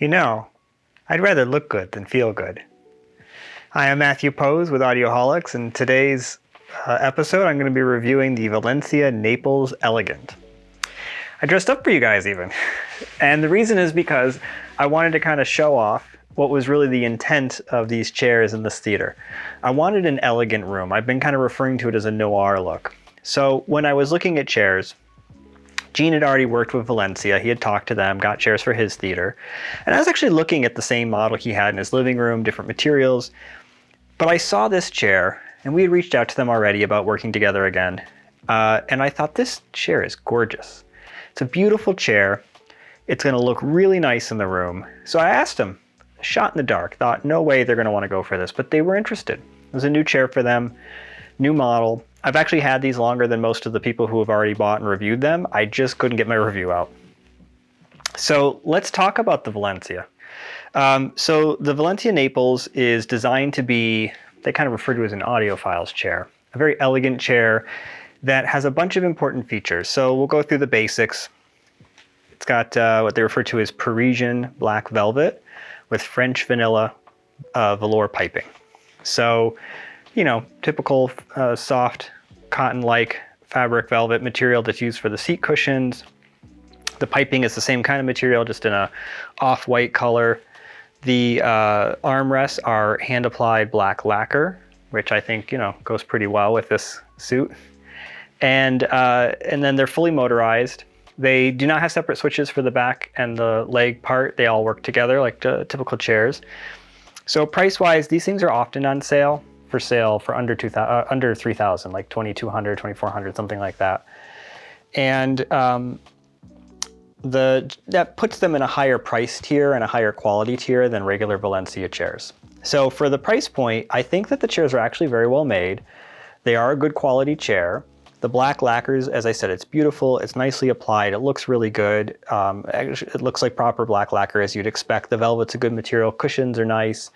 You know, I'd rather look good than feel good. Hi, I'm Matthew Poes with Audioholics, and today's episode I'm going to be reviewing the Valencia Naples Elegance. I dressed up for you guys even. And the reason is because I wanted to kind of show off what was really the intent of these chairs in this theater. I wanted an elegant room. I've been kind of referring to it as a noir look. So when I was looking at chairs, Gene had already worked with Valencia. He had talked to them, got chairs for his theater. And I was actually looking at the same model he had in his living room, different materials. But I saw this chair, and we had reached out to them already about working together again. And I thought, this chair is gorgeous. It's a beautiful chair. It's going to look really nice in the room. So I asked them, shot in the dark, thought, no way they're going to want to go for this. But they were interested. It was a new chair for them, new model. I've actually had these longer than most of the people who have already bought and reviewed them. I just couldn't get my review out. So let's talk about the Valencia. So the Valencia Naples is designed to be, they kind of refer to as an audiophile's chair, a very elegant chair that has a bunch of important features. So we'll go through the basics. It's got what they refer to as Parisian black velvet with French vanilla velour piping. So, you know, typical soft cotton-like fabric velvet material that's used for the seat cushions. The piping is the same kind of material, just in a off-white color. The armrests are hand-applied black lacquer, which I think, you know, goes pretty well with this suit. And then they're fully motorized. They do not have separate switches for the back and the leg part. They all work together like typical chairs. So price-wise, these things are often on sale for under 3,000, like 2,200, 2,400, something like that. And that puts them in a higher price tier and a higher quality tier than regular Valencia chairs. So for the price point, I think that the chairs are actually very well made. They are a good quality chair. The black lacquers, as I said, it's beautiful. It's nicely applied. It looks really good. It looks like proper black lacquer as you'd expect. The velvet's a good material. Cushions are nice.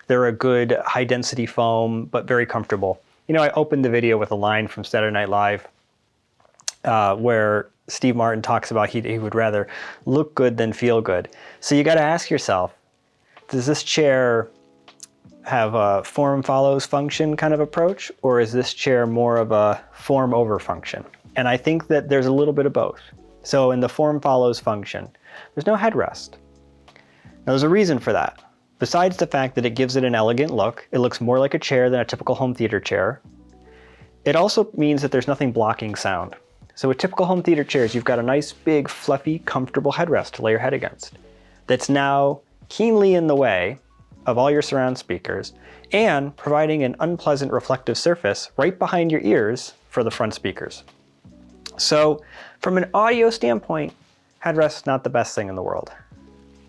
They're a good high density foam, but very comfortable. You know, I opened the video with a line from Saturday Night Live where Steve Martin talks about he would rather look good than feel good. So you got to ask yourself, does this chair have a form follows function kind of approach, or is this chair more of a form over function? And I think that there's a little bit of both. So in the form follows function, there's no headrest. Now there's a reason for that. Besides the fact that it gives it an elegant look, it looks more like a chair than a typical home theater chair. It also means that there's nothing blocking sound. So with typical home theater chairs, you've got a nice, big, fluffy, comfortable headrest to lay your head against that's now keenly in the way of all your surround speakers and providing an unpleasant reflective surface right behind your ears for the front speakers. So from an audio standpoint, headrest not the best thing in the world.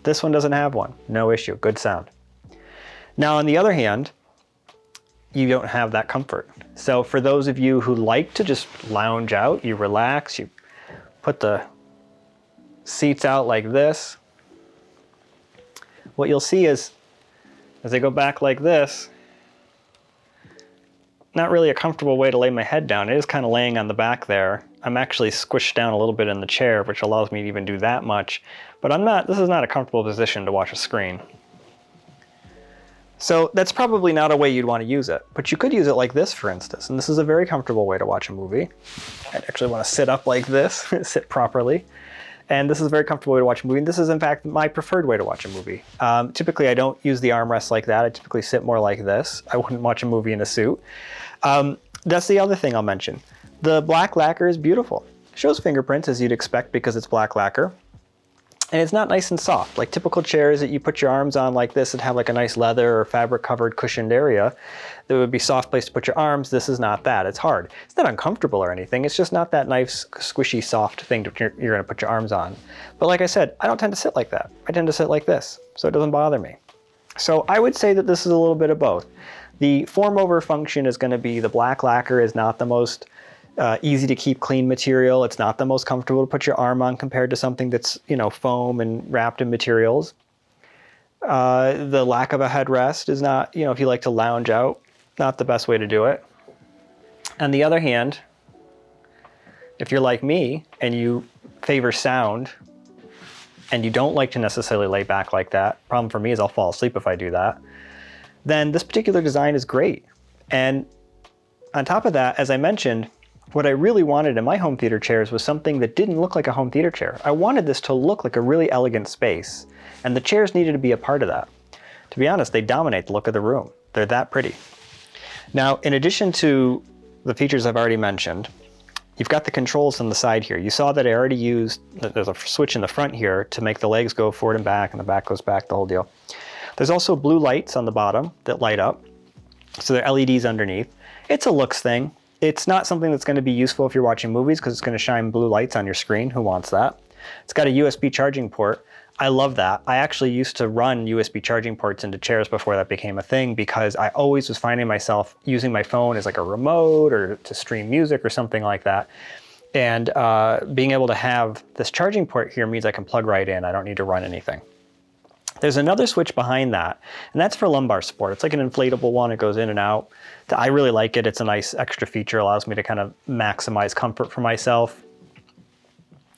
This one doesn't have one, no issue, good sound. Now on the other hand, you don't have that comfort. So for those of you who like to just lounge out, you relax, you put the seats out like this, what you'll see is, as I go back like this, not really a comfortable way to lay my head down. It is kind of laying on the back there. I'm actually squished down a little bit in the chair, which allows me to even do that much. But this is not a comfortable position to watch a screen. So that's probably not a way you'd want to use it. But you could use it like this, for instance. And this is a very comfortable way to watch a movie. I'd actually want to sit up like this, sit properly. And this is a very comfortable way to watch a movie. And this is, in fact, my preferred way to watch a movie. Typically, I don't use the armrests like that. I typically sit more like this. I wouldn't watch a movie in a suit. That's the other thing I'll mention. The black lacquer is beautiful. It shows fingerprints, as you'd expect, because it's black lacquer. And it's not nice and soft. Like typical chairs that you put your arms on like this and have like a nice leather or fabric covered cushioned area, that would be a soft place to put your arms. This is not that. It's hard. It's not uncomfortable or anything. It's just not that nice, squishy, soft thing that you're going to put your arms on. But like I said, I don't tend to sit like that. I tend to sit like this, so it doesn't bother me. So I would say that this is a little bit of both. The form over function is going to be the black lacquer is not the most easy to keep clean material. It's not the most comfortable to put your arm on compared to something that's, you know, foam and wrapped in materials. The lack of a headrest is not, you know, if you like to lounge out, not the best way to do it. On the other hand, if you're like me and you favor sound, and you don't like to necessarily lay back like that, problem for me is I'll fall asleep if I do that, then this particular design is great. And on top of that, as I mentioned, what I really wanted in my home theater chairs was something that didn't look like a home theater chair. I wanted this to look like a really elegant space, and the chairs needed to be a part of that. To be honest, they dominate the look of the room. They're that pretty. Now, in addition to the features I've already mentioned, you've got the controls on the side here. You saw that I already used, there's a switch in the front here to make the legs go forward and back, and the back goes back, the whole deal. There's also blue lights on the bottom that light up. So they're LEDs underneath. It's a looks thing. It's not something that's going to be useful if you're watching movies because it's going to shine blue lights on your screen. Who wants that? It's got a USB charging port. I love that. I actually used to run USB charging ports into chairs before that became a thing because I always was finding myself using my phone as like a remote or to stream music or something like that. And being able to have this charging port here means I can plug right in. I don't need to run anything. There's another switch behind that, and that's for lumbar support. It's like an inflatable one. It goes in and out. I really like it. It's a nice extra feature. Allows me to kind of maximize comfort for myself.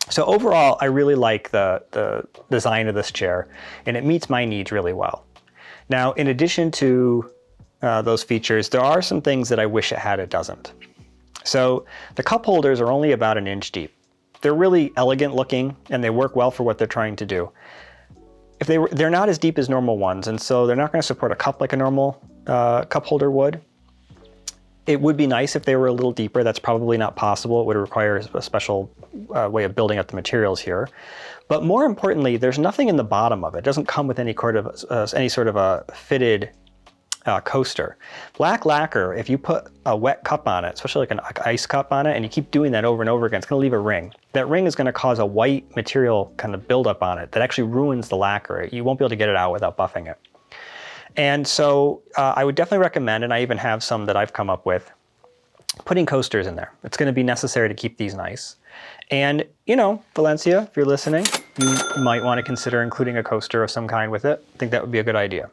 So overall, I really like the design of this chair, and it meets my needs really well. Now, in addition to those features, there are some things that I wish it had it doesn't. So the cup holders are only about 1 inch deep. They're really elegant looking, and they work well for what they're trying to do. If they're not as deep as normal ones, and so they're not going to support a cup like a normal cup holder would. It would be nice if they were a little deeper. That's probably not possible. It would require a special way of building up the materials here. But more importantly, there's nothing in the bottom of it. It doesn't come with any sort of a fitted coaster. Black lacquer, if you put a wet cup on it, especially like an ice cup on it, and you keep doing that over and over again, it's going to leave a ring. That ring is going to cause a white material kind of buildup on it that actually ruins the lacquer. You won't be able to get it out without buffing it. And so I would definitely recommend, and I even have some that I've come up with, putting coasters in there. It's going to be necessary to keep these nice. And, you know, Valencia, if you're listening, you might want to consider including a coaster of some kind with it. I think that would be a good idea.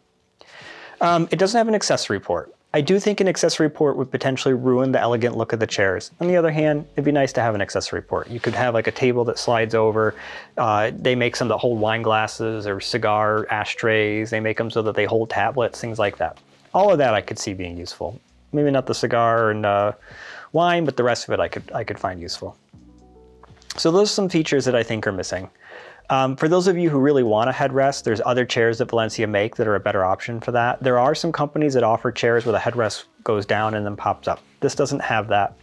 It doesn't have an accessory port. I do think an accessory port would potentially ruin the elegant look of the chairs. On the other hand, it'd be nice to have an accessory port. You could have like a table that slides over. They make some that hold wine glasses or cigar ashtrays. They make them so that they hold tablets, things like that. All of that I could see being useful. Maybe not the cigar and wine, but the rest of it I could find useful. So those are some features that I think are missing. For those of you who really want a headrest, there's other chairs that Valencia make that are a better option for that. There are some companies that offer chairs where the headrest goes down and then pops up. This doesn't have that.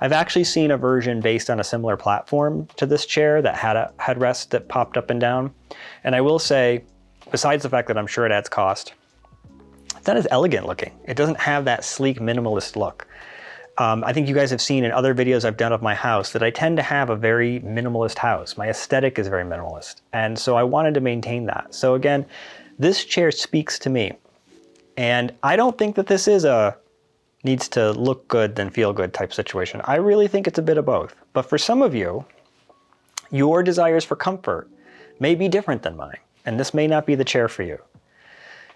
I've actually seen a version based on a similar platform to this chair that had a headrest that popped up and down. And I will say, besides the fact that I'm sure it adds cost, it's not as elegant looking. It doesn't have that sleek minimalist look. I think you guys have seen in other videos I've done of my house that I tend to have a very minimalist house. My aesthetic is very minimalist. And so I wanted to maintain that. So again, this chair speaks to me. And I don't think that this is a needs to look good then feel good type situation. I really think it's a bit of both. But for some of you, your desires for comfort may be different than mine. And this may not be the chair for you.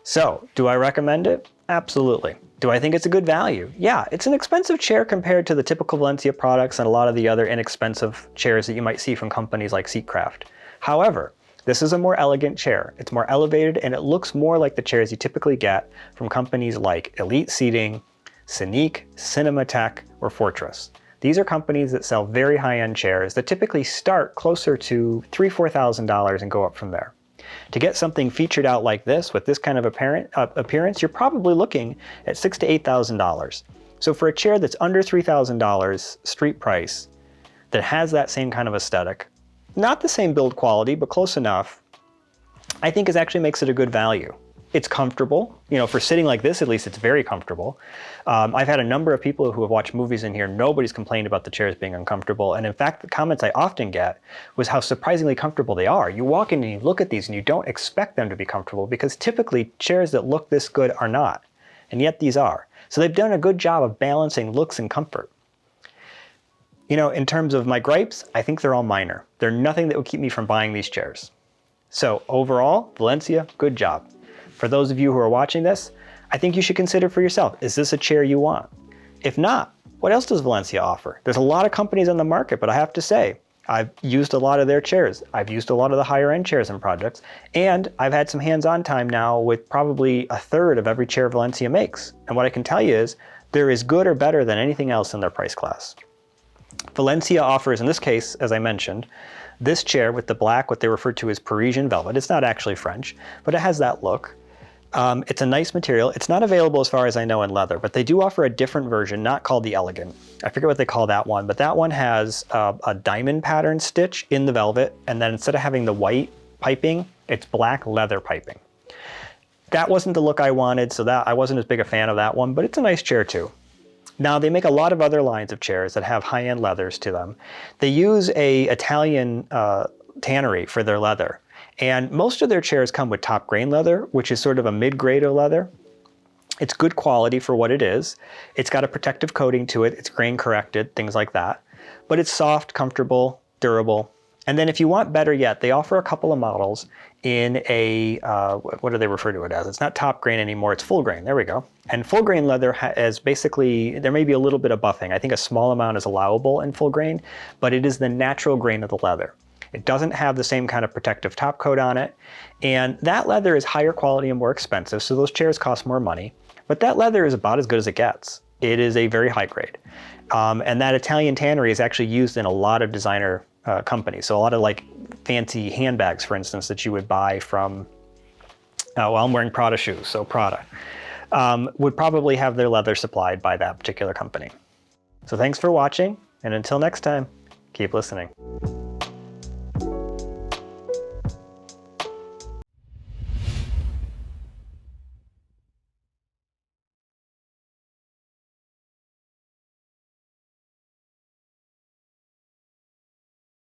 So, do I recommend it? Absolutely. Do I think it's a good value? Yeah, it's an expensive chair compared to the typical Valencia products and a lot of the other inexpensive chairs that you might see from companies like Seatcraft. However, this is a more elegant chair. It's more elevated and it looks more like the chairs you typically get from companies like Elite Seating, Scenic, Cinematech, or Fortress. These are companies that sell very high-end chairs that typically start closer to $3,000 to $4,000 and go up from there. To get something featured out like this with this kind of appearance, you're probably looking at $6,000 to $8,000. So for a chair that's under $3,000 street price, that has that same kind of aesthetic, not the same build quality, but close enough, I think it actually makes it a good value. It's comfortable. You know, for sitting like this, at least it's very comfortable. I've had a number of people who have watched movies in here. Nobody's complained about the chairs being uncomfortable. And in fact, the comments I often get was how surprisingly comfortable they are. You walk in and you look at these and you don't expect them to be comfortable because typically chairs that look this good are not. And yet these are. So they've done a good job of balancing looks and comfort. You know, in terms of my gripes, I think they're all minor. They're nothing that would keep me from buying these chairs. So overall, Valencia, good job. For those of you who are watching this, I think you should consider for yourself, is this a chair you want? If not, what else does Valencia offer? There's a lot of companies on the market, but I have to say, I've used a lot of their chairs. I've used a lot of the higher end chairs in projects, and I've had some hands-on time now with probably a third of every chair Valencia makes. And what I can tell you is they're as good or better than anything else in their price class. Valencia offers, in this case, as I mentioned, this chair with the black, what they refer to as Parisian velvet. It's not actually French, but it has that look. It's a nice material. It's not available as far as I know in leather, but they do offer a different version, not called the Elegant. I forget what they call that one, but that one has a diamond pattern stitch in the velvet, and then instead of having the white piping, it's black leather piping. That wasn't the look I wanted, so that I wasn't as big a fan of that one, but it's a nice chair too. Now, they make a lot of other lines of chairs that have high-end leathers to them. They use a Italian tannery for their leather. And most of their chairs come with top grain leather, which is sort of a mid-grade of leather. It's good quality for what it is. It's got a protective coating to it. It's grain corrected, things like that. But it's soft, comfortable, durable. And then if you want better yet, they offer a couple of models in a, what do they refer to it as? It's not top grain anymore, it's full grain, there we go. And full grain leather is basically, there may be a little bit of buffing. I think a small amount is allowable in full grain, but it is the natural grain of the leather. It doesn't have the same kind of protective top coat on it. And that leather is higher quality and more expensive, so those chairs cost more money. But that leather is about as good as it gets. It is a very high grade. And that Italian tannery is actually used in a lot of designer companies. So a lot of like fancy handbags, for instance, that you would buy from, well, I'm wearing Prada shoes, so Prada, would probably have their leather supplied by that particular company. So thanks for watching, and until next time, keep listening.